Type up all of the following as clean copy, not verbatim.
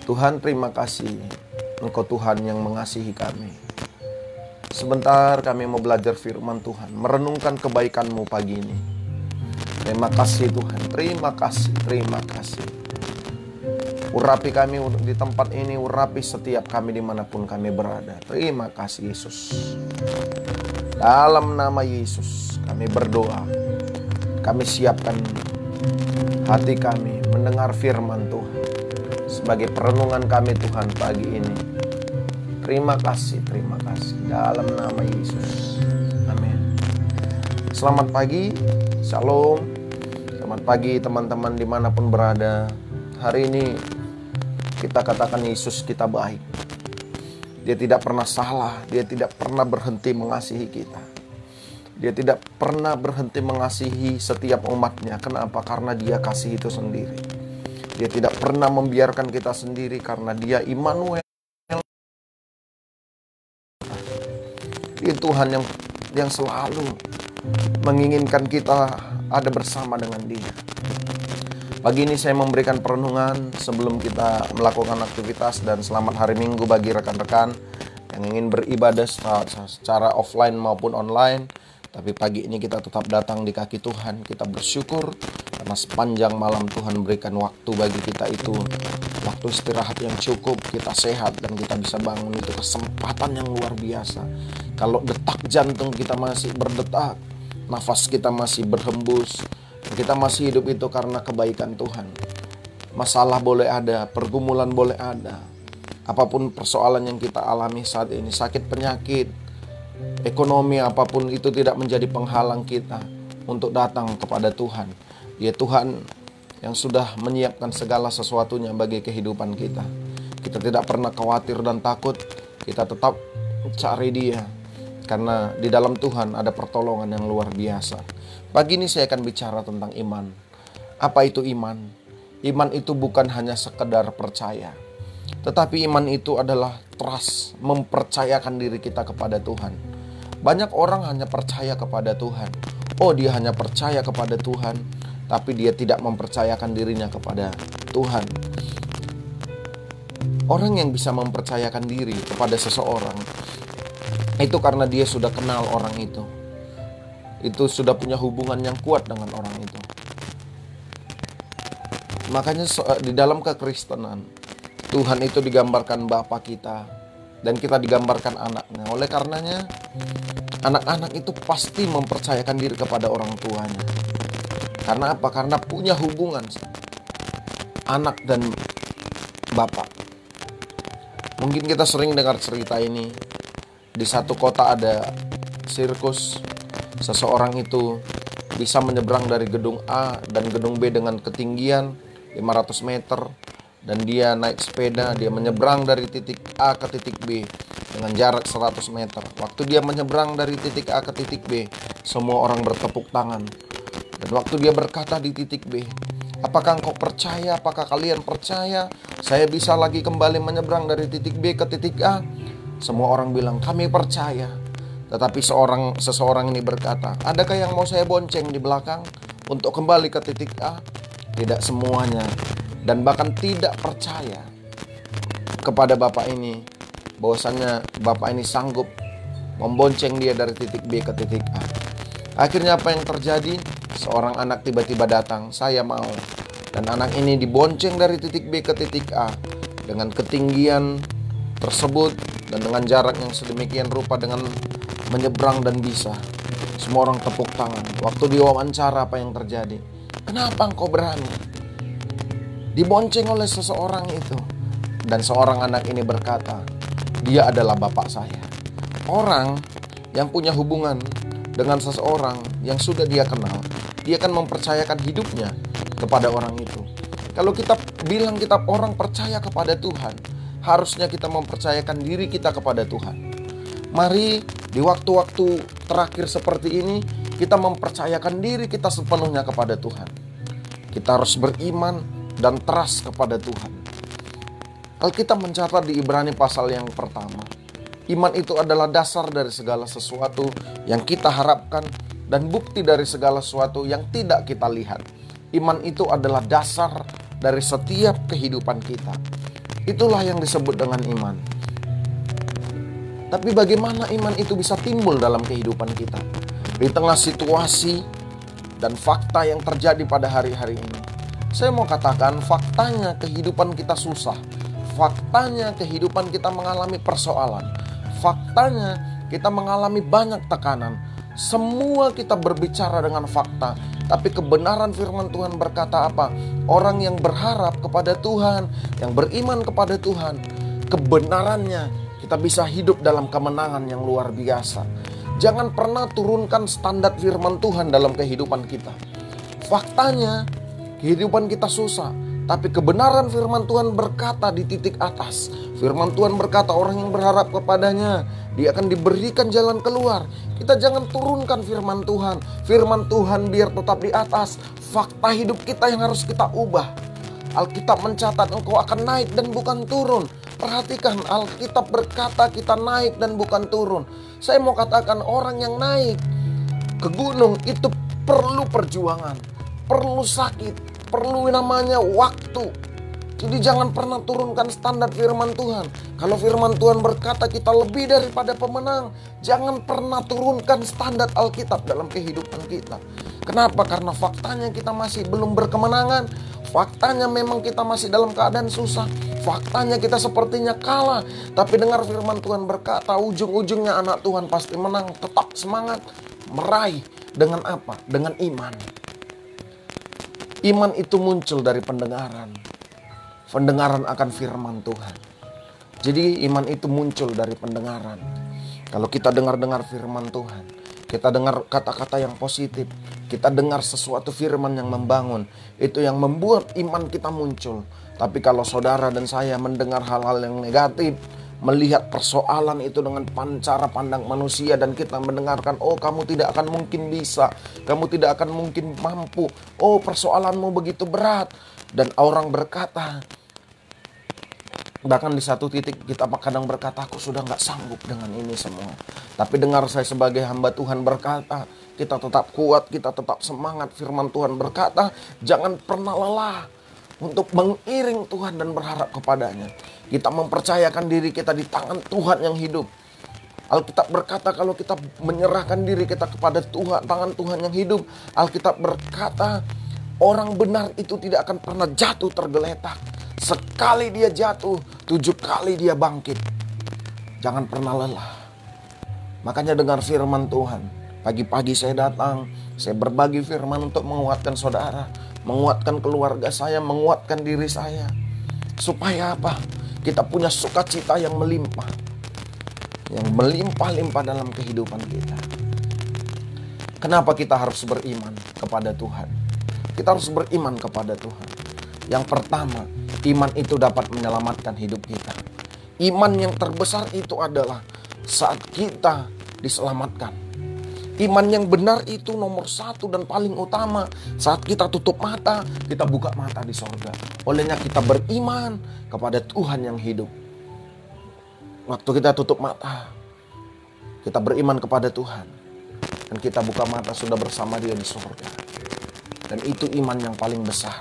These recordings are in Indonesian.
Tuhan, terima kasih. Engkau Tuhan yang mengasihi kami. Sebentar kami mau belajar firman Tuhan, merenungkan kebaikan-Mu pagi ini. Terima kasih Tuhan, terima kasih, terima kasih. Urapi kami di tempat ini, urapi setiap kami dimanapun kami berada. Terima kasih Yesus. Dalam nama Yesus kami berdoa. Kami siapkan hati kami mendengar firman Tuhan sebagai perenungan kami Tuhan pagi ini. Terima kasih dalam nama Yesus. Amin. Selamat pagi, shalom. Selamat pagi teman-teman dimanapun berada. Hari ini kita katakan Yesus kita baik. Dia tidak pernah salah, dia tidak pernah berhenti mengasihi kita. Dia tidak pernah berhenti mengasihi setiap umatnya. Kenapa? Karena dia kasih itu sendiri. Dia tidak pernah membiarkan kita sendiri karena dia Immanuel. Dia Tuhan yang selalu menginginkan kita ada bersama dengan dia. Pagi ini saya memberikan perenungan sebelum kita melakukan aktivitas, dan selamat hari Minggu bagi rekan-rekan yang ingin beribadah secara offline maupun online. Tapi pagi ini kita tetap datang di kaki Tuhan. Kita bersyukur karena sepanjang malam Tuhan berikan waktu bagi kita itu. Waktu istirahat yang cukup, kita sehat dan kita bisa bangun. Itu kesempatan yang luar biasa. Kalau detak jantung kita masih berdetak, nafas kita masih berhembus, kita masih hidup, itu karena kebaikan Tuhan. Masalah boleh ada, pergumulan boleh ada. Apapun persoalan yang kita alami saat ini, sakit penyakit, ekonomi, apapun itu tidak menjadi penghalang kita untuk datang kepada Tuhan. Dia Tuhan yang sudah menyiapkan segala sesuatunya bagi kehidupan kita. Kita tidak pernah khawatir dan takut. Kita tetap cari Dia, karena di dalam Tuhan ada pertolongan yang luar biasa. Pagi ini saya akan bicara tentang iman. Apa itu iman? Iman itu bukan hanya sekedar percaya, tetapi iman itu adalah trust, mempercayakan diri kita kepada Tuhan. Banyak orang hanya percaya kepada Tuhan. Oh, dia hanya percaya kepada Tuhan, tapi dia tidak mempercayakan dirinya kepada Tuhan. Orang yang bisa mempercayakan diri kepada seseorang, itu karena dia sudah kenal orang itu. Itu sudah punya hubungan yang kuat dengan orang itu. Makanya di dalam kekristenan, Tuhan itu digambarkan Bapa kita, dan kita digambarkan anaknya. Oleh karenanya, anak-anak itu pasti mempercayakan diri kepada orang tuanya. Karena apa? Karena punya hubungan anak dan bapak. Mungkin kita sering dengar cerita ini. Di satu kota ada sirkus. Seseorang itu bisa menyeberang dari gedung A dan gedung B dengan ketinggian 500 meter. Dan dia naik sepeda, dia menyeberang dari titik A ke titik B dengan jarak 100 meter. Waktu dia menyeberang dari titik A ke titik B, semua orang bertepuk tangan. Dan waktu dia berkata di titik B, apakah engkau percaya, apakah kalian percaya saya bisa lagi kembali menyeberang dari titik B ke titik A? Semua orang bilang, kami percaya. Tetapi seseorang ini berkata, adakah yang mau saya bonceng di belakang untuk kembali ke titik A? Tidak semuanya. Dan bahkan tidak percaya kepada bapak ini, bahwasannya bapak ini sanggup membonceng dia dari titik B ke titik A. Akhirnya apa yang terjadi? Seorang anak tiba-tiba datang, saya mau. Dan anak ini dibonceng dari titik B ke titik A dengan ketinggian tersebut dan dengan jarak yang sedemikian rupa, dengan menyeberang dan bisa. Semua orang tepuk tangan. Waktu diwawancara, apa yang terjadi? Kenapa engkau berani? Dibonceng oleh seseorang itu. Dan seorang anak ini berkata, dia adalah bapak saya. Orang yang punya hubungan dengan seseorang yang sudah dia kenal, dia akan mempercayakan hidupnya kepada orang itu. Kalau kita bilang kita orang percaya kepada Tuhan, harusnya kita mempercayakan diri kita kepada Tuhan. Mari di waktu-waktu terakhir seperti ini, kita mempercayakan diri kita sepenuhnya kepada Tuhan. Kita harus beriman dan trust kepada Tuhan. Alkitab mencatat di Ibrani pasal yang pertama, iman itu adalah dasar dari segala sesuatu yang kita harapkan dan bukti dari segala sesuatu yang tidak kita lihat. Iman itu adalah dasar dari setiap kehidupan kita. Itulah yang disebut dengan iman. Tapi bagaimana iman itu bisa timbul dalam kehidupan kita? Di tengah situasi dan fakta yang terjadi pada hari-hari ini. Saya mau katakan faktanya kehidupan kita susah. Faktanya kehidupan kita mengalami persoalan. Faktanya kita mengalami banyak tekanan. Semua kita berbicara dengan fakta. Tapi kebenaran firman Tuhan berkata apa? Orang yang berharap kepada Tuhan, yang beriman kepada Tuhan, kebenarannya kita bisa hidup dalam kemenangan yang luar biasa. Jangan pernah turunkan standar firman Tuhan dalam kehidupan kita. Faktanya kehidupan kita susah, tapi kebenaran firman Tuhan berkata di titik atas. Firman Tuhan berkata orang yang berharap kepadanya, dia akan diberikan jalan keluar. Kita jangan turunkan firman Tuhan. Firman Tuhan biar tetap di atas. Fakta hidup kita yang harus kita ubah. Alkitab mencatat engkau akan naik dan bukan turun. Perhatikan, Alkitab berkata kita naik dan bukan turun. Saya mau katakan orang yang naik ke gunung itu perlu perjuangan, perlu sakit, perlu namanya waktu. Jadi jangan pernah turunkan standar firman Tuhan. Kalau firman Tuhan berkata kita lebih daripada pemenang, jangan pernah turunkan standar Alkitab dalam kehidupan kita. Kenapa? Karena faktanya kita masih belum berkemenangan. Faktanya memang kita masih dalam keadaan susah. Faktanya kita sepertinya kalah. Tapi dengar firman Tuhan berkata ujung-ujungnya anak Tuhan pasti menang. Tetap semangat meraih. Dengan apa? Dengan iman. Iman itu muncul dari pendengaran. Pendengaran akan firman Tuhan. Jadi iman itu muncul dari pendengaran. Kalau kita dengar-dengar firman Tuhan, kita dengar kata-kata yang positif, kita dengar sesuatu firman yang membangun, itu yang membuat iman kita muncul. Tapi kalau saudara dan saya mendengar hal-hal yang negatif, melihat persoalan itu dengan cara pandang manusia, dan kita mendengarkan, oh kamu tidak akan mungkin bisa, kamu tidak akan mungkin mampu, oh persoalanmu begitu berat. Dan orang berkata, bahkan di satu titik kita kadang berkata, aku sudah gak sanggup dengan ini semua. Tapi dengar saya sebagai hamba Tuhan berkata, kita tetap kuat, kita tetap semangat. Firman Tuhan berkata, jangan pernah lelah untuk mengiring Tuhan dan berharap kepadanya. Kita mempercayakan diri kita di tangan Tuhan yang hidup. Alkitab berkata kalau kita menyerahkan diri kita kepada Tuhan, tangan Tuhan yang hidup, Alkitab berkata orang benar itu tidak akan pernah jatuh tergeletak. Sekali dia jatuh, 7 kali dia bangkit. Jangan pernah lelah. Makanya dengar firman Tuhan. Pagi-pagi saya datang, saya berbagi firman untuk menguatkan saudara, menguatkan keluarga saya, menguatkan diri saya. Supaya apa? Kita punya sukacita yang melimpah. Yang melimpah-limpah dalam kehidupan kita. Kenapa kita harus beriman kepada Tuhan? Kita harus beriman kepada Tuhan. Yang pertama, iman itu dapat menyelamatkan hidup kita. Iman yang terbesar itu adalah saat kita diselamatkan. Iman yang benar itu nomor 1 dan paling utama. Saat kita tutup mata, kita buka mata di sorga. Olehnya kita beriman kepada Tuhan yang hidup. Waktu kita tutup mata, kita beriman kepada Tuhan. Dan kita buka mata sudah bersama Dia di sorga. Dan itu iman yang paling besar.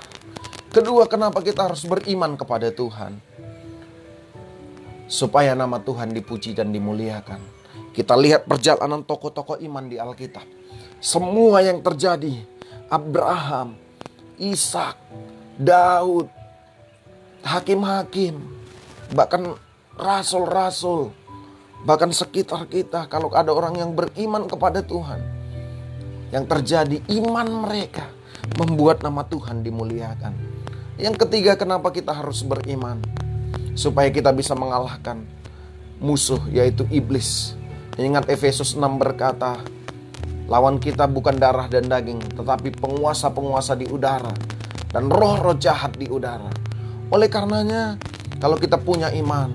Kedua, kenapa kita harus beriman kepada Tuhan? Supaya nama Tuhan dipuji dan dimuliakan. Kita lihat perjalanan tokoh-tokoh iman di Alkitab. Semua yang terjadi, Abraham, Ishak, Daud, hakim-hakim, bahkan rasul-rasul, bahkan sekitar kita, kalau ada orang yang beriman kepada Tuhan, yang terjadi iman mereka membuat nama Tuhan dimuliakan. Yang ketiga, kenapa kita harus beriman? Supaya kita bisa mengalahkan musuh, yaitu iblis. Ingat Efesus 6 berkata, lawan kita bukan darah dan daging, tetapi penguasa-penguasa di udara dan roh-roh jahat di udara. Oleh karenanya, kalau kita punya iman,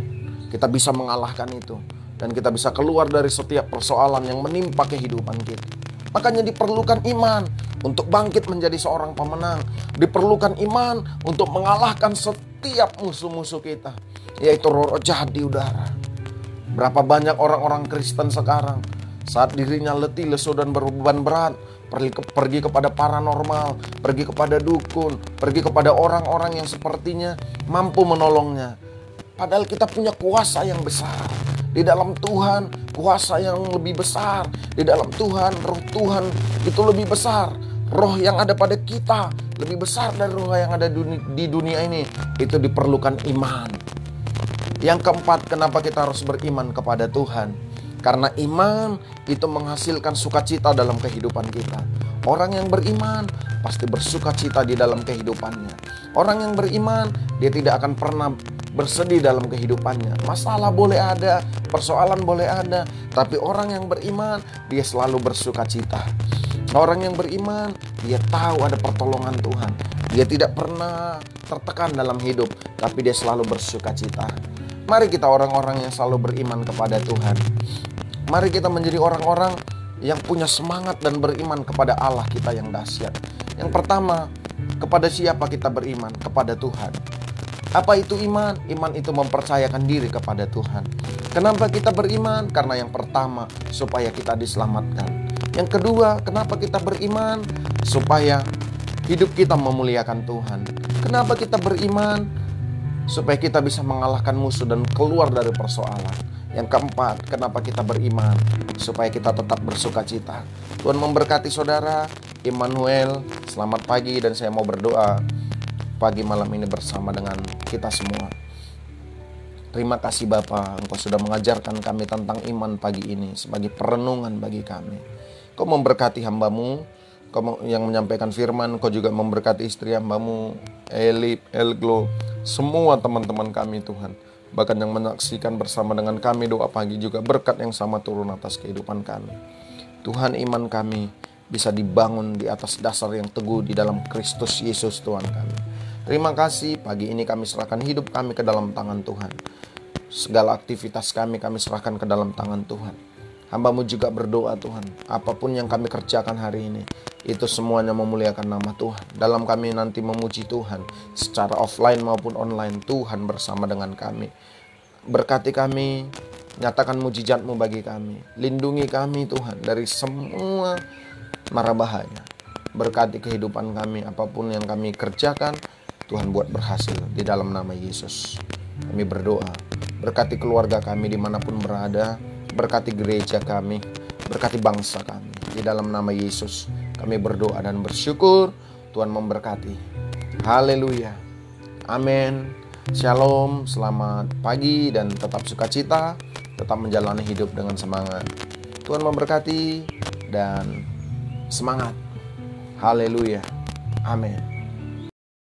kita bisa mengalahkan itu. Dan kita bisa keluar dari setiap persoalan yang menimpa kehidupan kita. Makanya diperlukan iman untuk bangkit menjadi seorang pemenang. Diperlukan iman untuk mengalahkan setiap musuh-musuh kita, yaitu roh jahat di udara. Berapa banyak orang-orang Kristen sekarang saat dirinya letih, lesu dan berbeban berat, pergi kepada paranormal, pergi kepada dukun, pergi kepada orang-orang yang sepertinya mampu menolongnya. Padahal kita punya kuasa yang besar. Di dalam Tuhan, kuasa yang lebih besar. Di dalam Tuhan, roh Tuhan itu lebih besar. Roh yang ada pada kita lebih besar dari roh yang ada di dunia ini. Itu diperlukan iman. Yang keempat, kenapa kita harus beriman kepada Tuhan? Karena iman itu menghasilkan sukacita dalam kehidupan kita. Orang yang beriman pasti bersukacita di dalam kehidupannya. Orang yang beriman, dia tidak akan pernah bersedih dalam kehidupannya. Masalah boleh ada, persoalan boleh ada, tapi orang yang beriman, dia selalu bersukacita. Orang yang beriman, dia tahu ada pertolongan Tuhan. Dia tidak pernah tertekan dalam hidup, tapi dia selalu bersukacita. Mari kita orang-orang yang selalu beriman kepada Tuhan. Mari kita menjadi orang-orang yang punya semangat dan beriman kepada Allah kita yang dahsyat. Yang pertama, kepada siapa kita beriman? Kepada Tuhan. Apa itu iman? Iman itu mempercayakan diri kepada Tuhan. Kenapa kita beriman? Karena yang pertama, supaya kita diselamatkan. Yang kedua, kenapa kita beriman? Supaya hidup kita memuliakan Tuhan. Kenapa kita beriman? Supaya kita bisa mengalahkan musuh dan keluar dari persoalan. Yang keempat, kenapa kita beriman? Supaya kita tetap bersukacita. Tuhan memberkati saudara. Immanuel, selamat pagi, dan saya mau berdoa pagi malam ini bersama dengan kita semua. Terima kasih Bapa, Engkau sudah mengajarkan kami tentang iman pagi ini sebagai perenungan bagi kami. Kau memberkati hamba-Mu, Kau yang menyampaikan firman, Kau juga memberkati istri hamba-Mu, Elip, Elglo, semua teman-teman kami Tuhan. Bahkan yang menyaksikan bersama dengan kami doa pagi juga berkat yang sama turun atas kehidupan kami. Tuhan, iman kami bisa dibangun di atas dasar yang teguh di dalam Kristus Yesus Tuhan kami. Terima kasih, pagi ini kami serahkan hidup kami ke dalam tangan Tuhan. Segala aktivitas kami serahkan ke dalam tangan Tuhan. Hamba-Mu juga berdoa Tuhan, apapun yang kami kerjakan hari ini, itu semuanya memuliakan nama Tuhan. Dalam kami nanti memuji Tuhan, secara offline maupun online, Tuhan bersama dengan kami. Berkati kami, nyatakan mujizat-Mu bagi kami. Lindungi kami Tuhan dari semua mara bahaya. Berkati kehidupan kami, apapun yang kami kerjakan, Tuhan buat berhasil di dalam nama Yesus. Kami berdoa, berkati keluarga kami dimanapun berada, berkati gereja kami, berkati bangsa kami. Di dalam nama Yesus kami berdoa dan bersyukur. Tuhan memberkati. Haleluya. Amin. Shalom, selamat pagi dan tetap sukacita, tetap menjalani hidup dengan semangat. Tuhan memberkati dan semangat. Haleluya. Amin.